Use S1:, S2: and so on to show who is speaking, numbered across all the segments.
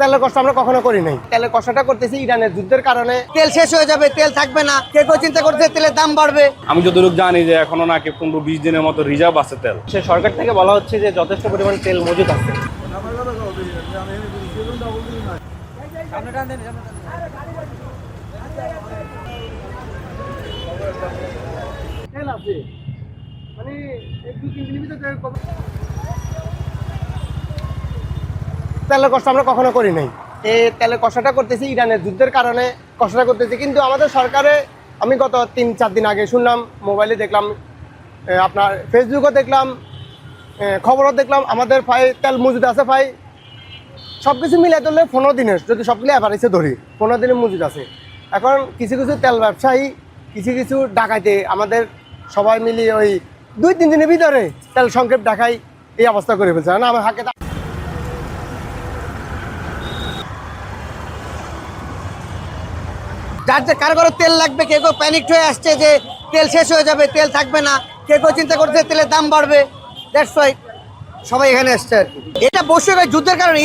S1: তেলের কষ্ট আমরা কখনো করি নাই। তেলের কষ্টটা করতেছি ইরানের যুদ্ধের কারণে। তেল শেষ হয়ে যাবে, তেল থাকবে না, কেউ চিন্তা করছে তেলের দাম বাড়বে।
S2: আমি যতটুকু জানি যে এখনো নাকি 15-20 দিনের মতো রিজার্ভ আছে তেল।
S1: সে সরকার থেকে বলা হচ্ছে যে যথেষ্ট পরিমাণ তেল মজুদ আছে। তেল আছে মানে তেলের কষ্ট আমরা কখনো করি নাই। এই তেলের কষ্টটা করতেছি ইরানের যুদ্ধের কারণে কষ্টটা করতেছি। কিন্তু আমাদের সরকারে আমি গত 3-4 দিন আগে শুনলাম, মোবাইলে দেখলাম, আপনার ফেসবুকও দেখলাম, খবরও দেখলাম, আমাদের ভাই তেল মজুদ আছে। ভাই সব কিছু মিলে ধরলে 15 দিনের, যদি সবগুলো অ্যাভারেজে ধরি 15 দিনের মজুদ আছে। এখন কিছু কিছু তেল ব্যবসায়ী, কিছু কিছু ডাকাইতে আমাদের সবাই মিলিয়ে ওই 2-3 দিনের ভিতরে তেল সংক্ষেপ ডাকাই এই অবস্থা করে ফেলছে না। আমার হাতে যার যে কারো কারো তেল লাগবে, কেউ কেউ প্যানিক হয়ে আসছে যে তেল শেষ হয়ে যাবে, তেল থাকবে না, কেউ কেউ চিন্তা করছে তেলের দাম বাড়বে। দ্যাটস ওয়াই সবাই এখানে আসছে আর কি। এটা বৈশ্বিক যুদ্ধের কারণে,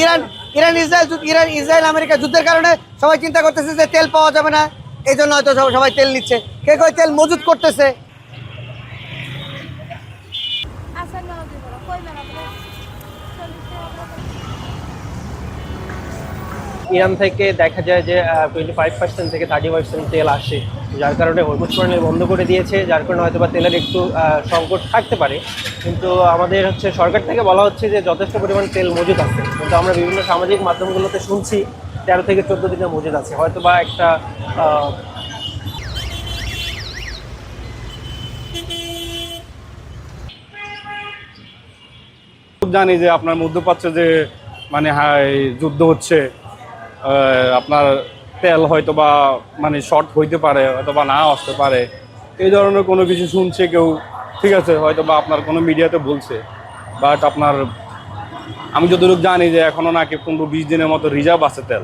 S1: ইসরায়েল আমেরিকা যুদ্ধের কারণে সবাই চিন্তা করতেছে যে তেল পাওয়া যাবে না, এই জন্য হয়তো সবাই তেল নিচ্ছে, কেউ কেউ তেল মজুত করতেছে। ইরান থেকে দেখা যায় যে 25% থেকে 30% তেল আসে, যার কারণে হরমুজ টার্মিনাল বন্ধ করে দিয়েছে, যার কারণে হয়তো বা তেলের একটু সংকট থাকতে পারে। কিন্তু আমাদের সরকার থেকে বলা হচ্ছে যে যথেষ্ট পরিমাণ তেল মজুদ আছে। কিন্তু আমরা বিভিন্ন সামাজিক মাধ্যমগুলোতে শুনছি 13 থেকে 14 দিনের মজুদ আছে। হয়তো বা একটা
S2: জানি যে আপনার মধ্যপ্রাচ্যে যে মানে যুদ্ধ হচ্ছে, আপনার তেল হয়তো বা মানে শর্ট হইতে পারে, হয়তো বা না আসতে পারে, এই ধরনের কোনো কিছু শুনছে কেউ, ঠিক আছে, হয়তো বা আপনার কোনো মিডিয়াতে বলছে। বাট আপনার আমি যতটুকু জানি যে এখনো নাকি 15-20 দিনের মতো রিজার্ভ আছে তেল।